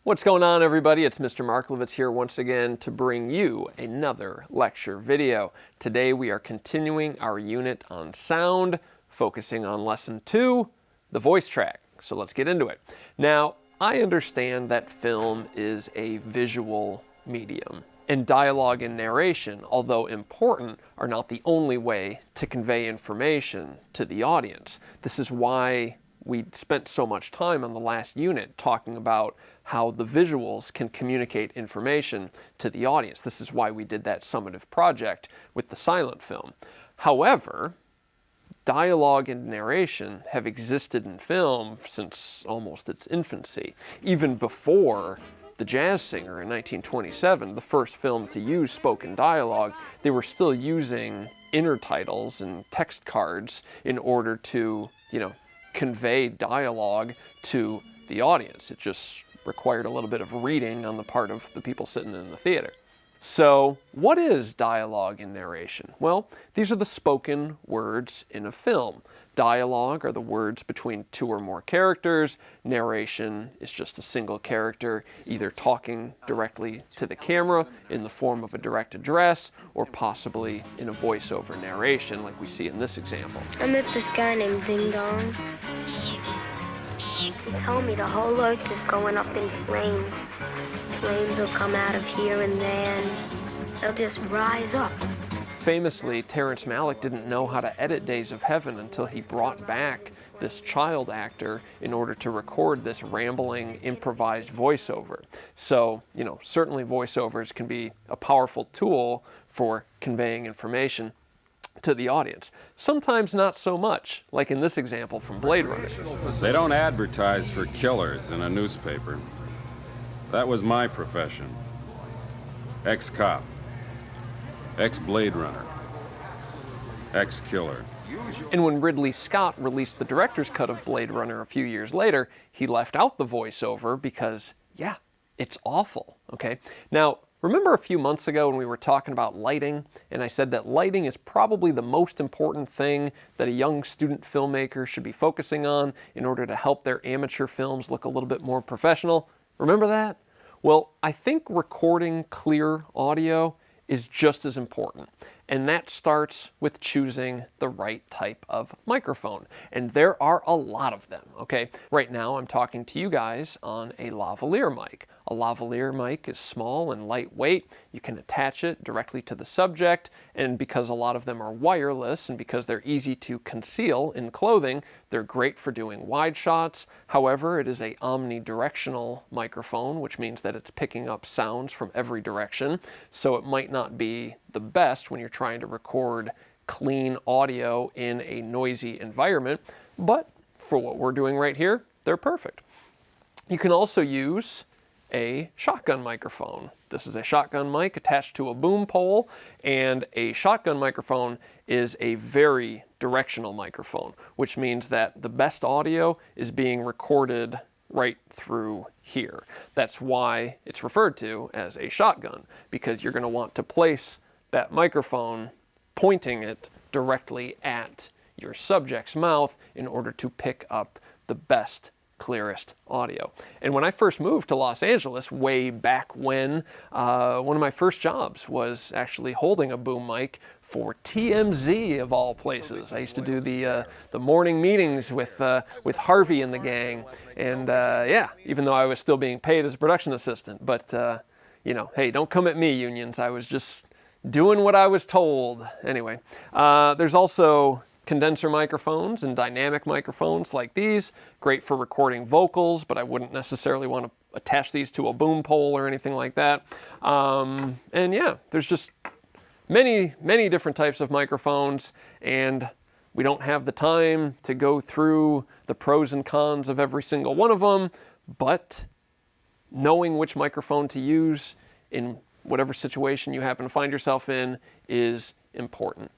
What's going on, everybody? It's Mr. Marklevitz here once again to bring you another lecture video. Today we are continuing our unit on sound, focusing on lesson 2, the voice track. So let's get into it. Now, I understand that film is a visual medium, and dialogue and narration, although important, are not the only way to convey information to the audience. This is why we spent so much time on the last unit talking about how the visuals can communicate information to the audience. This is why we did that summative project with the silent film. However, dialogue and narration have existed in film since almost its infancy. Even before The Jazz Singer in 1927, the first film to use spoken dialogue, they were still using intertitles and text cards in order to, convey dialogue to the audience. It just required a little bit of reading on the part of the people sitting in the theater. So, what is dialogue and narration? Well, these are the spoken words in a film. Dialogue are the words between two or more characters. Narration is just a single character, either talking directly to the camera in the form of a direct address, or possibly in a voiceover narration like we see in this example. I met this guy named Ding Dong. He told me the whole earth is going up in flames. Flames will come out of here and then they'll just rise up. Famously, Terrence Malick didn't know how to edit Days of Heaven until he brought back this child actor in order to record this rambling, improvised voiceover. So, certainly voiceovers can be a powerful tool for conveying information to the audience. Sometimes not so much, like in this example from Blade Runner. They don't advertise for killers in a newspaper. That was my profession. Ex-cop. Ex-Blade Runner. Ex-killer. And when Ridley Scott released the director's cut of Blade Runner a few years later, he left out the voiceover because, it's awful, okay? Now, remember a few months ago when we were talking about lighting, and I said that lighting is probably the most important thing that a young student filmmaker should be focusing on in order to help their amateur films look a little bit more professional? Remember that? Well, I think recording clear audio is just as important. And that starts with choosing the right type of microphone. And there are a lot of them, okay? Right now I'm talking to you guys on a lavalier mic. A lavalier mic is small and lightweight. You can attach it directly to the subject, and because a lot of them are wireless and because they're easy to conceal in clothing, they're great for doing wide shots. However, it is a omnidirectional microphone, which means that it's picking up sounds from every direction, so it might not be the best when you're trying to record clean audio in a noisy environment, but for what we're doing right here, they're perfect. You can also use a shotgun microphone. This is a shotgun mic attached to a boom pole, and a shotgun microphone is a very directional microphone, which means that the best audio is being recorded right through here. That's why it's referred to as a shotgun, because you're going to want to place that microphone pointing it directly at your subject's mouth in order to pick up the best, clearest audio. And when I first moved to Los Angeles way back when, one of my first jobs was actually holding a boom mic for TMZ of all places. I used to do the morning meetings with Harvey and the gang, and even though I was still being paid as a production assistant, but hey, don't come at me, unions. I was just doing what I was told. Anyway, there's also condenser microphones and dynamic microphones like these, great for recording vocals, but I wouldn't necessarily want to attach these to a boom pole or anything like that. There's just many different types of microphones, and we don't have the time to go through the pros and cons of every single one of them, but knowing which microphone to use in whatever situation you happen to find yourself in is important.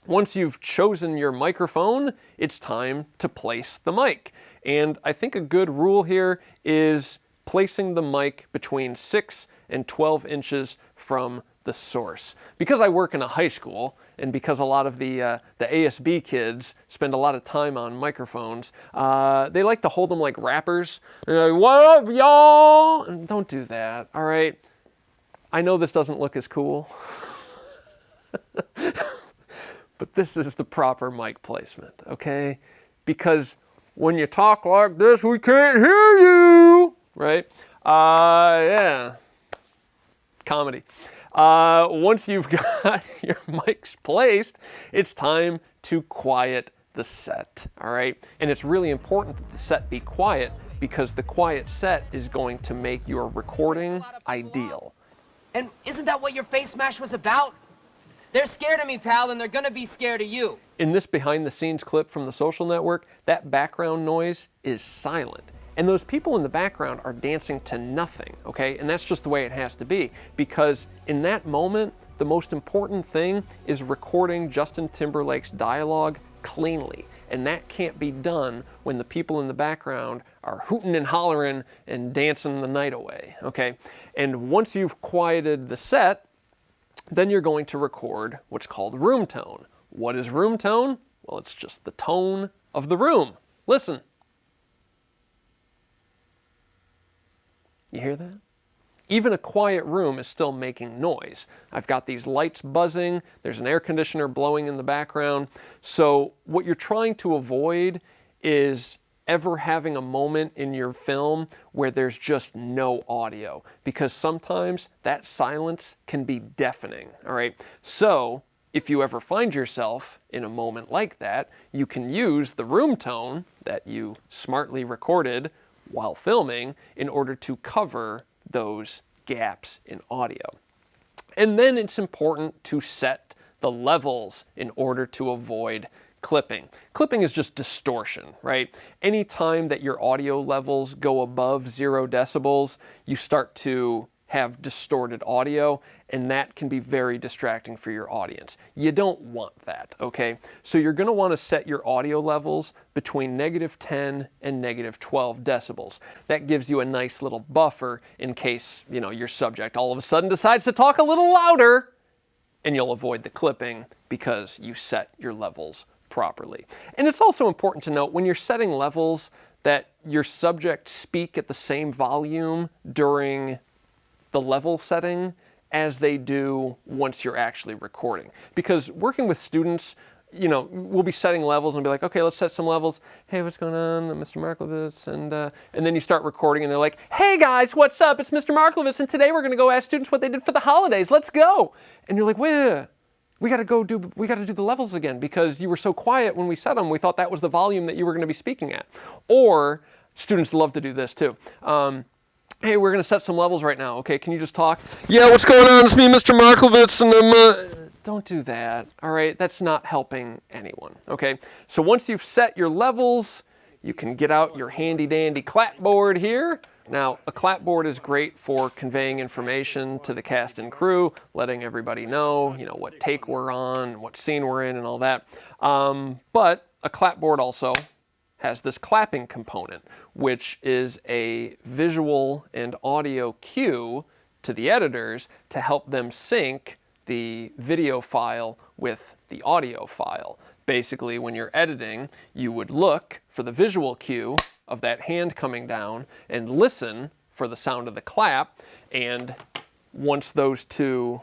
Once you've chosen your microphone, it's time to place the mic. And I think a good rule here is placing the mic between 6 and 12 inches from the source. Because I work in a high school, and because a lot of the ASB kids spend a lot of time on microphones, they like to hold them like rappers. They're like, what up, y'all? And don't do that, all right? I know this doesn't look as cool, but this is the proper mic placement, okay? Because when you talk like this, we can't hear you, right? Yeah. Comedy. Once you've got your mics placed, it's time to quiet the set, all right? And it's really important that the set be quiet because the quiet set is going to make your recording ideal. And isn't that what your face smash was about? They're scared of me, pal, and they're gonna be scared of you. In this behind-the-scenes clip from The Social Network, that background noise is silent. And those people in the background are dancing to nothing, okay? And that's just the way it has to be, because in that moment, the most important thing is recording Justin Timberlake's dialogue cleanly. And that can't be done when the people in the background are hooting and hollering and dancing the night away, okay? And once you've quieted the set, then you're going to record what's called room tone. What is room tone? Well, it's just the tone of the room. Listen. You hear that? Even a quiet room is still making noise. I've got these lights buzzing, there's an air conditioner blowing in the background. So what you're trying to avoid is ever having a moment in your film where there's just no audio, because sometimes that silence can be deafening, all right? So if you ever find yourself in a moment like that, you can use the room tone that you smartly recorded while filming in order to cover those gaps in audio. And then it's important to set the levels in order to avoid clipping. Clipping is just distortion, right? Anytime that your audio levels go above 0 decibels, you start to have distorted audio, and that can be very distracting for your audience. You don't want that, okay? So you're gonna wanna set your audio levels between -10 and -12 decibels. That gives you a nice little buffer in case, you know, your subject all of a sudden decides to talk a little louder, and you'll avoid the clipping because you set your levels properly. And it's also important to note when you're setting levels that your subject speak at the same volume during the level setting as they do once you're actually recording. Because working with students, you know, we'll be setting levels and be like, okay, let's set some levels. Hey, what's going on? I'm Mr. Marklevitz. And then you start recording and they're like, hey guys, what's up? It's Mr. Marklevitz, and today we're gonna go ask students what they did for the holidays. Let's go. And you're like, wait, we gotta do the levels again because you were so quiet when we set them. We thought that was the volume that you were gonna be speaking at. Or students love to do this too. Hey, we're going to set some levels right now. Okay, can you just talk? Yeah, what's going on? It's me, Mr. Marklevitz, and I'm... Don't do that, all right? That's not helping anyone, okay? So once you've set your levels, you can get out your handy-dandy clapboard here. Now, a clapboard is great for conveying information to the cast and crew, letting everybody know, you know, what take we're on, what scene we're in, and all that. But a clapboard also has this clapping component, which is a visual and audio cue to the editors to help them sync the video file with the audio file. Basically, when you're editing, you would look for the visual cue of that hand coming down and listen for the sound of the clap, and once those two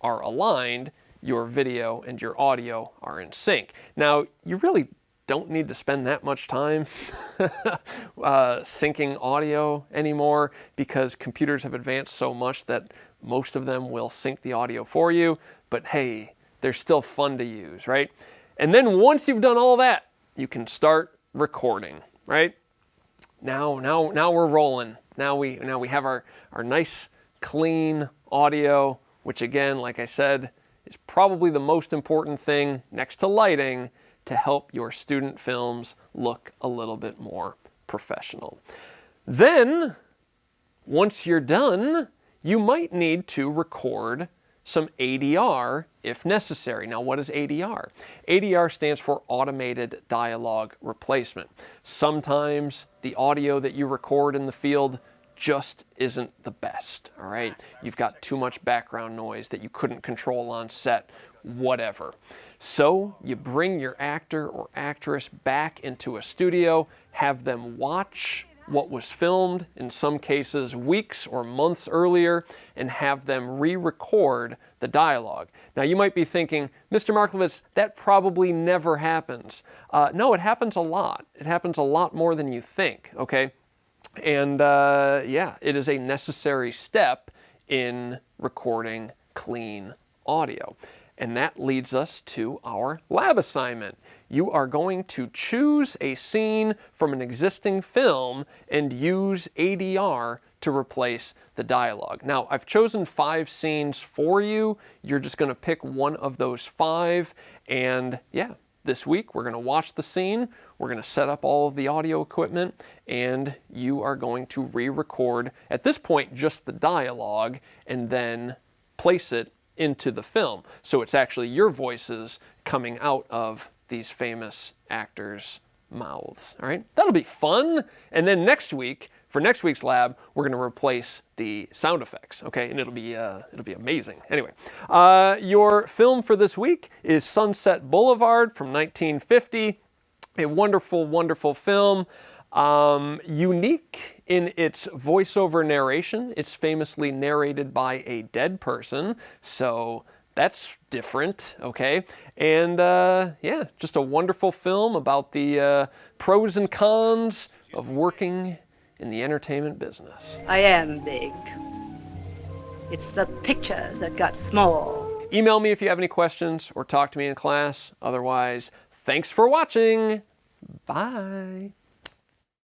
are aligned, your video and your audio are in sync. Now, you really don't need to spend that much time syncing audio anymore because computers have advanced so much that most of them will sync the audio for you, but hey, they're still fun to use, right? And then once you've done all that, you can start recording, right? Now we're rolling. Now we have our nice, clean audio, which again, like I said, is probably the most important thing next to lighting to help your student films look a little bit more professional. Then, once you're done, you might need to record some ADR if necessary. Now, what is ADR? ADR stands for Automated Dialogue Replacement. Sometimes the audio that you record in the field just isn't the best, all right? You've got too much background noise that you couldn't control on set, whatever. So you bring your actor or actress back into a studio, have them watch what was filmed, in some cases weeks or months earlier, and have them re-record the dialogue. Now you might be thinking, Mr. Marklevitz, that probably never happens. No, it happens a lot. It happens a lot more than you think, okay? And yeah, it is a necessary step in recording clean audio. And that leads us to our lab assignment. You are going to choose a scene from an existing film and use ADR to replace the dialogue. Now, I've chosen 5 scenes for you. You're just going to pick one of those 5. And yeah, this week we're going to watch the scene, we're going to set up all of the audio equipment, and you are going to re-record, at this point, just the dialogue, and then place it into the film. So it's actually your voices coming out of these famous actors' mouths. All right, that'll be fun. And then next week, for next week's lab, we're going to replace the sound effects. Okay, and it'll be amazing. Anyway, your film for this week is Sunset Boulevard from 1950. A wonderful, wonderful film. Unique in its voiceover narration. It's famously narrated by a dead person, so that's different, okay? And yeah, just a wonderful film about the pros and cons of working in the entertainment business. I am big. It's the pictures that got small. Email me if you have any questions or talk to me in class. Otherwise, thanks for watching. Bye.